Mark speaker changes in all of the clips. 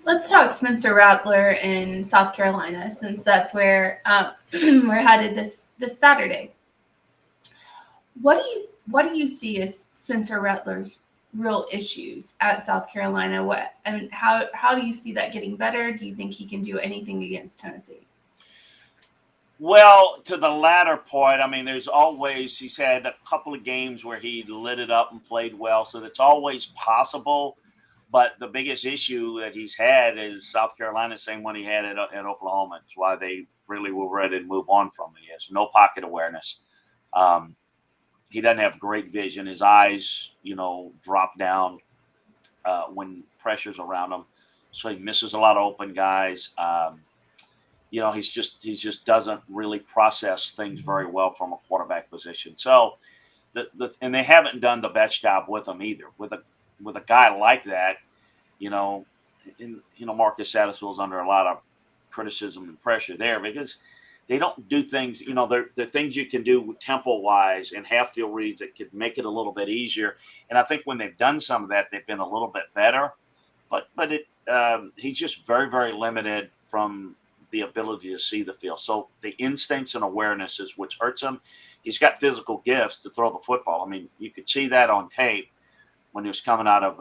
Speaker 1: Let's talk Spencer Rattler in South Carolina, since that's where we're headed this Saturday. What do you see as Spencer Rattler's real issues at South Carolina? How do you see that getting better? Do you think he can do anything against Tennessee?
Speaker 2: Well, to the latter point, I mean, he's had a couple of games where he lit it up and played well, so that's always possible. But the biggest issue that he's had is South Carolina, same one he had at Oklahoma. It's why they really were ready to move on from him. He has no pocket awareness. Um, he doesn't have great vision. His eyes, drop down when pressure's around him, so he misses a lot of open guys. He just doesn't really process things very well from a quarterback position. So and they haven't done the best job with him either. With a guy like that, you know, Marcus Satterfield's under a lot of criticism and pressure there because they don't do things. They're things you can do tempo wise and half field reads that could make it a little bit easier. And I think when they've done some of that, they've been a little bit better. But he's just very, very limited from the ability to see the field. So the instincts and awareness is which hurts him. He's got physical gifts to throw the football. I mean, you could see that on tape when he was coming out of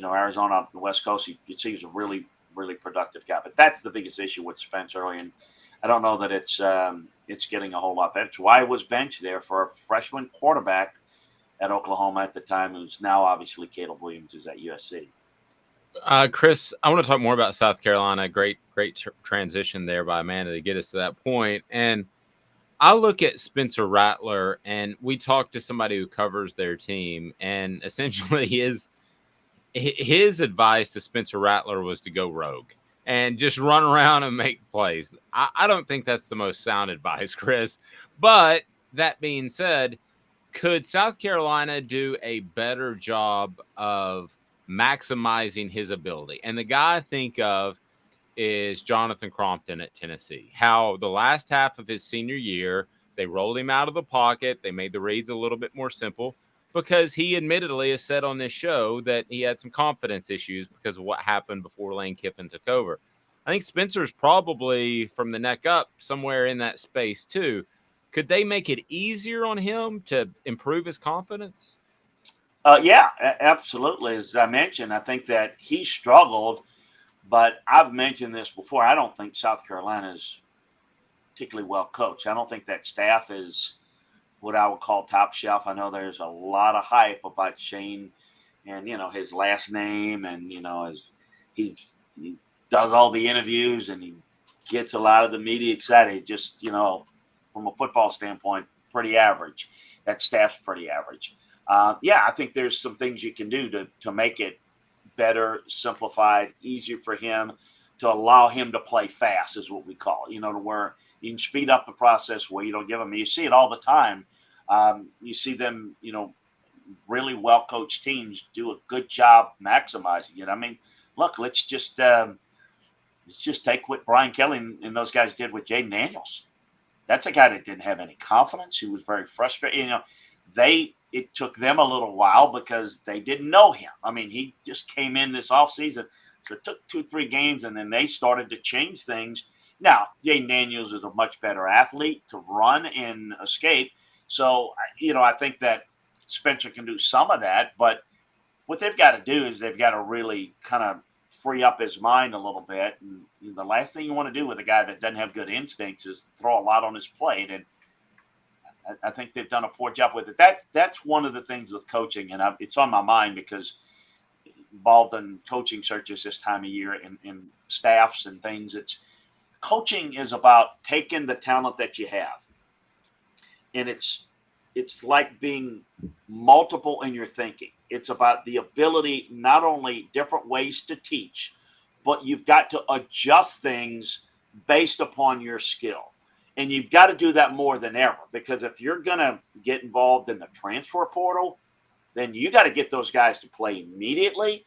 Speaker 2: Arizona on the West Coast. You'd see he's a really, really productive guy. But that's the biggest issue with Spencer, and I don't know that it's getting a whole lot better. It's why he was benched there for a freshman quarterback at Oklahoma at the time, who's now obviously Caleb Williams is at USC.
Speaker 3: Chris, I want to talk more about South Carolina. Great transition there by Amanda to get us to that point. And I look at Spencer Rattler, and we talked to somebody who covers their team, and essentially his advice to Spencer Rattler was to go rogue and just run around and make plays. I don't think that's the most sound advice, Chris. But that being said, could South Carolina do a better job of maximizing his ability? And the guy I think of is Jonathan Crompton at Tennessee. How the last half of his senior year, they rolled him out of the pocket. They made the reads a little bit more simple because he admittedly has said on this show that he had some confidence issues because of what happened before Lane Kiffin took over. I think Spencer's probably from the neck up somewhere in that space too. Could they make it easier on him to improve his confidence?
Speaker 2: Yeah, absolutely. As I mentioned, I think that he struggled, but I've mentioned this before. I don't think South Carolina is particularly well coached. I don't think that staff is what I would call top shelf. I know there's a lot of hype about Shane and his last name, and he does all the interviews and he gets a lot of the media excited. Just from a football standpoint, pretty average. That staff's pretty average. Yeah, I think there's some things you can do to make it better, simplified, easier for him to allow him to play fast is what we call it, to where you can speed up the process where you don't give them. You see it all the time. You see them, really well coached teams do a good job maximizing it. I mean, look, let's just take what Brian Kelly and those guys did with Jaden Daniels. That's a guy that didn't have any confidence. He was very frustrated. It took them a little while because they didn't know him. I mean, he just came in this offseason. So it took 2-3 games, and then they started to change things. Now, Jaden Daniels is a much better athlete to run and escape. So, I think that Spencer can do some of that. But what they've got to do is they've got to really kind of free up his mind a little bit. And the last thing you want to do with a guy that doesn't have good instincts is throw a lot on his plate. And I think they've done a poor job with it. That's one of the things with coaching, and it's on my mind because involved in coaching searches this time of year and staffs and things. Coaching is about taking the talent that you have, and it's like being multiple in your thinking. It's about the ability, not only different ways to teach, but you've got to adjust things based upon your skill. And you've got to do that more than ever, because if you're going to get involved in the transfer portal, then you got to get those guys to play immediately.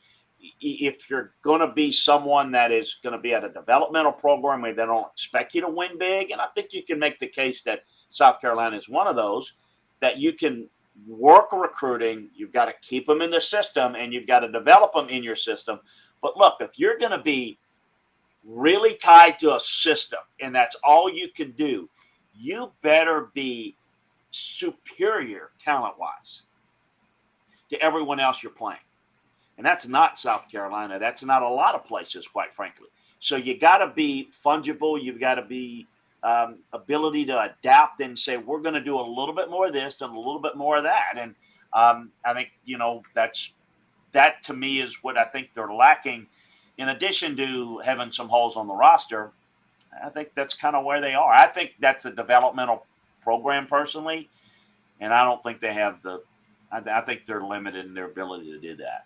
Speaker 2: If you're going to be someone that is going to be at a developmental program where they don't expect you to win big, and I think you can make the case that South Carolina is one of those, that you can work recruiting, you've got to keep them in the system, and you've got to develop them in your system. But look, if you're going to be really tied to a system and that's all you can do, you better be superior talent-wise to everyone else you're playing. And that's not South Carolina. That's not a lot of places, quite frankly. So you got to be fungible. You've got to be ability to adapt and say, we're going to do a little bit more of this and a little bit more of that. And I think, that to me is what I think they're lacking. In addition to having some holes on the roster, I think that's kind of where they are. I think that's a developmental program personally. And I don't think they have I think they're limited in their ability to do that.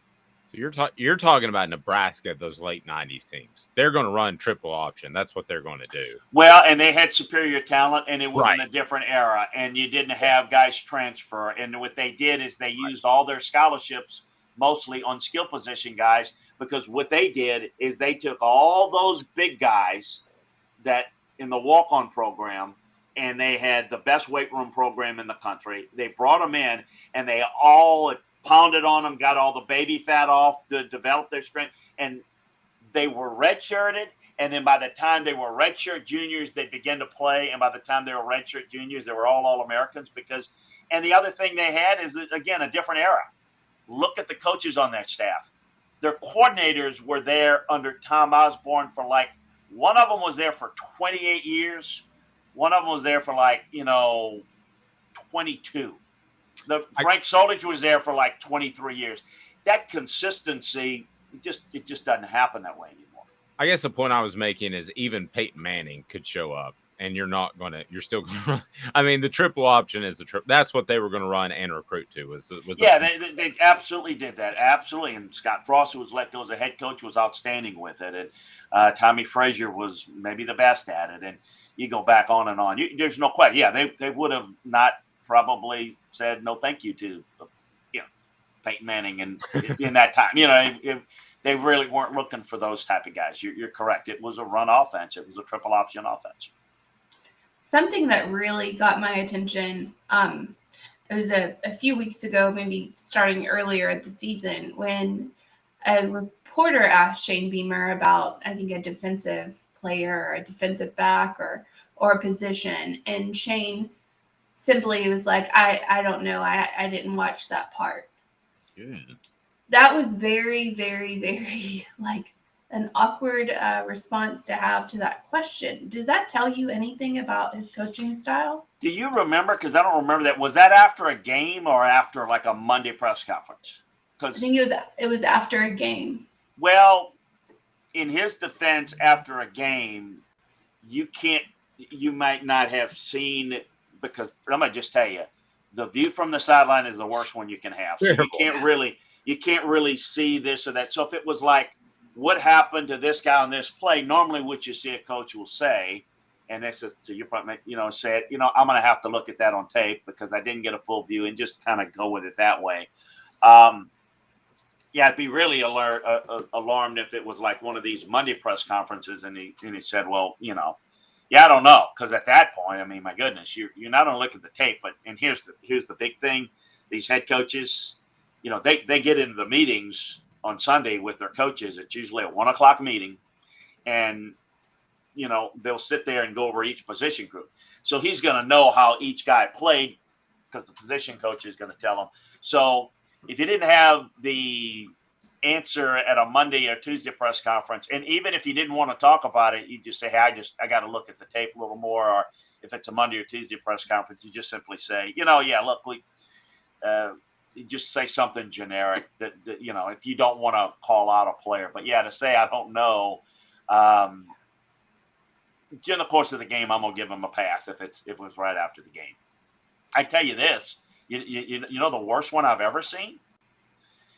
Speaker 3: So you're talking about Nebraska, those late 90s teams. They're going to run triple option. That's what they're going to do.
Speaker 2: Well, and they had superior talent, and it was
Speaker 3: Right.
Speaker 2: in a different era, and you didn't have guys transfer. And what they did is they used all their scholarships mostly on skill position guys, because what they did is they took all those big guys that in the walk-on program, and they had the best weight room program in the country. They brought them in, and they all pounded on them, got all the baby fat off to develop their strength, and they were redshirted. And then by the time they were redshirt juniors, they began to play. And by the time they were redshirt juniors, they were all All-Americans. And the other thing they had is, again, a different era. Look at the coaches on that staff. Their coordinators were there under Tom Osborne for one of them was there for 28 years. One of them was there for 22. Frank Solich was there for 23 years. That consistency, it just doesn't happen that way anymore.
Speaker 3: I guess the point I was making is even Peyton Manning could show up, and you're still going to run. I mean, the triple option is the triple. That's what they were going to run and recruit to.
Speaker 2: They absolutely did that. Absolutely. And Scott Frost, who was let go as a head coach, was outstanding with it. And Tommy Frazier was maybe the best at it. And you go back on and on. There's no question. Yeah, they would have not probably said no thank you to Peyton Manning in that time. They really weren't looking for those type of guys. You're correct. It was a run offense. It was a triple option offense.
Speaker 1: Something that really got my attention, it was a few weeks ago, maybe starting earlier at the season, when a reporter asked Shane Beamer about, I think, a defensive player or a defensive back or a position. And Shane simply was like, I don't know. I didn't watch that part.
Speaker 3: Yeah.
Speaker 1: That was very, very, very an awkward response to have to that question. Does that tell you anything about his coaching style?
Speaker 2: Do you remember? Because I don't remember that. Was that after a game or after a Monday press conference?
Speaker 1: I think it was after a game.
Speaker 2: Well, in his defense, after a game, you might not have seen it, because I'm going to just tell you, the view from the sideline is the worst one you can have. So you can't really see this or that. So if it was what happened to this guy on this play, normally what you see a coach will say, and this is to your point, say it, I'm going to have to look at that on tape because I didn't get a full view, and just kind of go with it that way. I'd be really alarmed if it was one of these Monday press conferences and he said, well, I don't know. Because at that point, I mean, my goodness, you're not only looking at the tape, and here's the big thing. These head coaches, they get into the meetings on Sunday with their coaches. It's usually a 1:00 meeting, and they'll sit there and go over each position group. So he's going to know how each guy played because the position coach is going to tell him. So if you didn't have the answer at a Monday or Tuesday press conference, and even if you didn't want to talk about it, you just say, hey, I got to look at the tape a little more. Or if it's a Monday or Tuesday press conference, you just simply say, look, you just say something generic that if you don't want to call out a player. But to say I don't know, during the course of the game, I'm gonna give him a pass if it was right after the game. I tell you this, the worst one I've ever seen,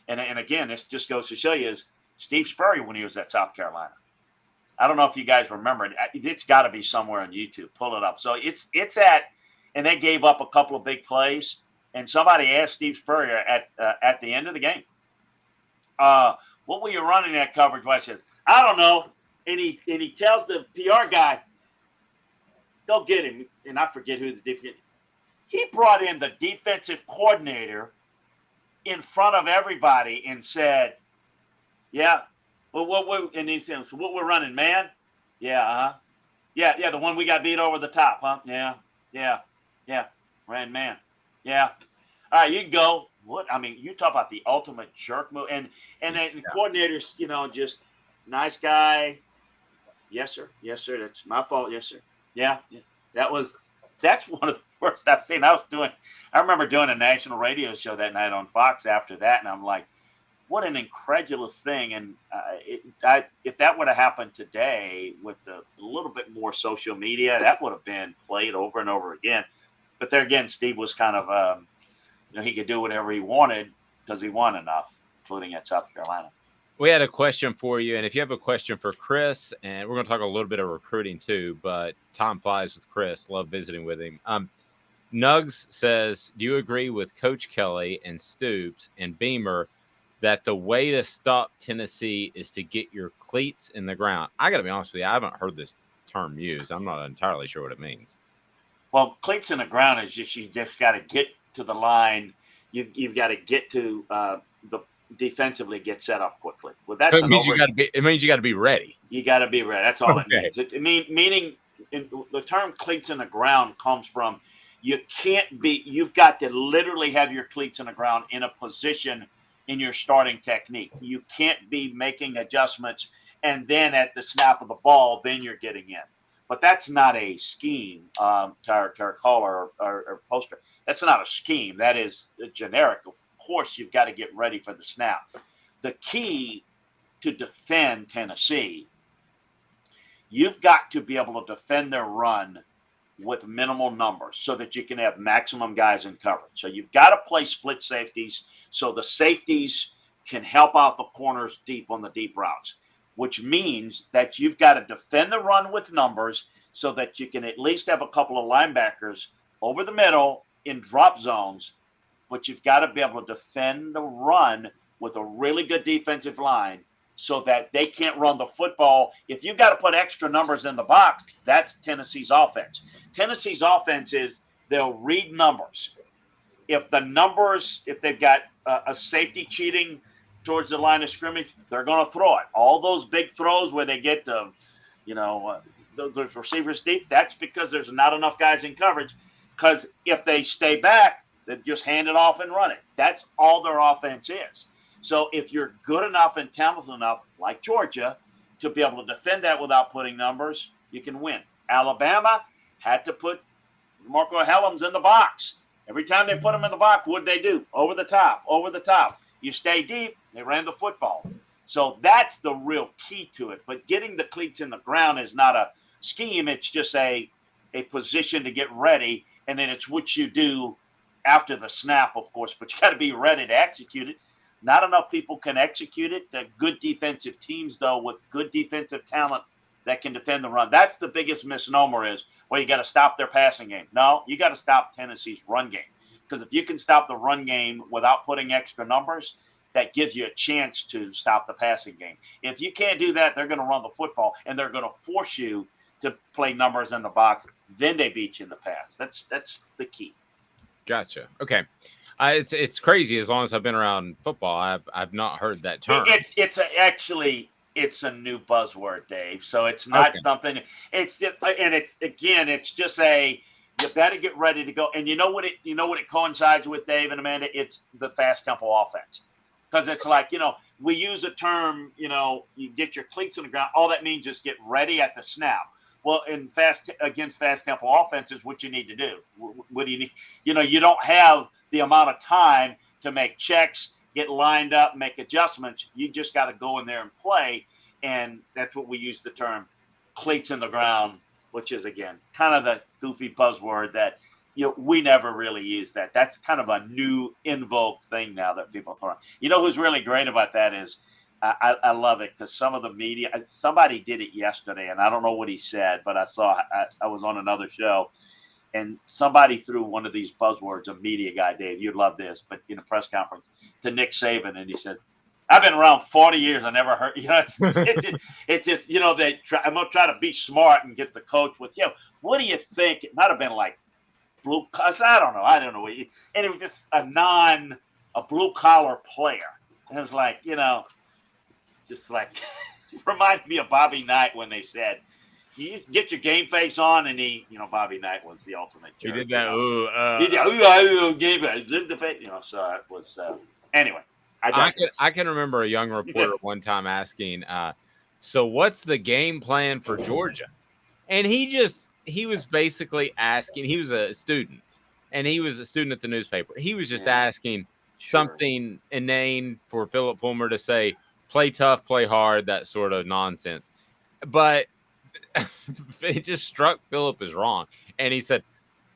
Speaker 2: and again, this just goes to show you, is Steve Spurrier when he was at South Carolina. I don't know if you guys remember it. It's got to be somewhere on YouTube. Pull it up. So it's at, and they gave up a couple of big plays. And somebody asked Steve Spurrier at the end of the game, what were you running that coverage? Well, I said, I don't know. And he tells the PR guy, go get him. And I forget who the defense. He brought in the defensive coordinator in front of everybody and said, well, And he said, so what we're running, man? Yeah, yeah, the one we got beat over the top, huh? Yeah, ran man. Yeah. All right, you can go. What? I mean, you talk about the ultimate jerk move, and the coordinators, just nice guy. Yes, sir. Yes, sir. That's my fault. Yes, sir. Yeah. That's one of the worst I've seen. I remember doing a national radio show that night on Fox after that, and I'm like, what an incredulous thing. And if that would have happened today with a little bit more social media, that would have been played over and over again. But there again, Steve was kind of, he could do whatever he wanted because he won enough, including at South Carolina.
Speaker 3: We had a question for you, and if you have a question for Chris, and we're going to talk a little bit of recruiting too, but time flies with Chris. Love visiting with him. Nugs says, do you agree with Coach Kelly and Stoops and Beamer that the way to stop Tennessee is to get your cleats in the ground? I got to be honest with you, I haven't heard this term used. I'm not entirely sure what it means.
Speaker 2: Well, cleats in the ground is you just got to get to the line. You've got to get to the defensively get set up quickly. Well, that's
Speaker 3: so it means you got to be. It means you got to be ready.
Speaker 2: You got to be ready. That's all it means. Meaning the term cleats in the ground comes from you can't be. You've got to literally have your cleats in the ground in a position in your starting technique. You can't be making adjustments and then at the snap of the ball, then you're getting in. But that's not a scheme, to our caller or poster. That's not a scheme. That is generic. Of course, you've got to get ready for the snap. The key to defend Tennessee, you've got to be able to defend their run with minimal numbers so that you can have maximum guys in coverage. So you've got to play split safeties so the safeties can help out the corners deep on the deep routes, which means that you've got to defend the run with numbers so that you can at least have a couple of linebackers over the middle in drop zones, but you've got to be able to defend the run with a really good defensive line so that they can't run the football. If you've got to put extra numbers in the box, that's Tennessee's offense. Tennessee's offense is they'll read numbers. If they've got a safety cheating towards the line of scrimmage, they're going to throw it. All those big throws where they get to, those receivers deep, that's because there's not enough guys in coverage. Because if they stay back, they just hand it off and run it. That's all their offense is. So if you're good enough and talented enough, like Georgia, to be able to defend that without putting numbers, you can win. Alabama had to put Marco Helms in the box. Every time they put him in the box, what'd they do? Over the top. You stay deep, they ran the football. So that's the real key to it. But getting the cleats in the ground is not a scheme. It's just a position to get ready, and then it's what you do after the snap, of course. But you got to be ready to execute it. Not enough people can execute it. The good defensive teams, though, with good defensive talent that can defend the run. That's the biggest misnomer is, well, you got to stop their passing game. No, you got to stop Tennessee's run game. Because if you can stop the run game without putting extra numbers, that gives you a chance to stop the passing game. If you can't do that, they're going to run the football, and they're going to force you to play numbers in the box. Then they beat you in the pass. That's the key.
Speaker 3: Gotcha. Okay. It's crazy. As long as I've been around football, I've not heard that term.
Speaker 2: It's a new buzzword, Dave. So it's not something. It's just, and it's just you better get ready to go. And you know what it coincides with, Dave and Amanda? It's the fast tempo offense. Because it's like, we use a term, you get your cleats on the ground. All that means is get ready at the snap. Well, against fast tempo offenses, what you need to do? What do you need? You don't have the amount of time to make checks, get lined up, make adjustments. You just got to go in there and play. And that's what we use the term cleats in the ground, which is, again, kind of the goofy buzzword that, we never really use that. That's kind of a new invoked thing now that people throw on. Who's really great about that is, I love it because some of the media, somebody did it yesterday, and I don't know what he said, but I was on another show, and somebody threw one of these buzzwords, a media guy, Dave, you'd love this, but in a press conference, to Nick Saban, and he said, I've been around 40 years. I never heard, it's just, I'm going to try to be smart and get the coach with, what do you think? It might have been like blue, I don't know. And it was just a blue collar player. And it was like, just like reminded me of Bobby Knight when they said, "You get your game face on," and Bobby Knight was the ultimate jerk.
Speaker 3: He did that.
Speaker 2: Game face, So it was anyway.
Speaker 3: I can remember a young reporter one time asking, "So what's the game plan for Georgia?" And he was basically asking. He was a student, and he was a student at the newspaper. He was just asking something inane for Philip Fulmer to say, "Play tough, play hard," that sort of nonsense. But it just struck Philip as wrong, and he said,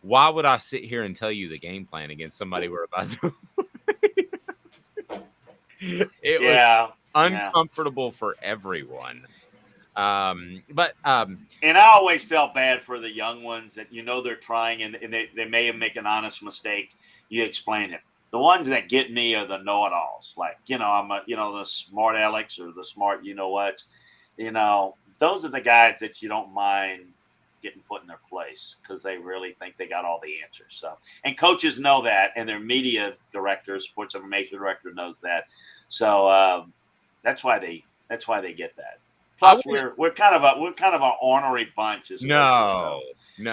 Speaker 3: "Why would I sit here and tell you the game plan against somebody we're about to?" It was uncomfortable for everyone. And
Speaker 2: I always felt bad for the young ones that they're trying and they may make an honest mistake. You explain it. The ones that get me are the know-it-alls. Like, I'm the smart Alex or the smart those are the guys that you don't mind getting put in their place because they really think they got all the answers. So, and coaches know that, and their media director, sports information director knows that. So that's why they get that. Plus, we're kind of an ornery bunch as coaches. So.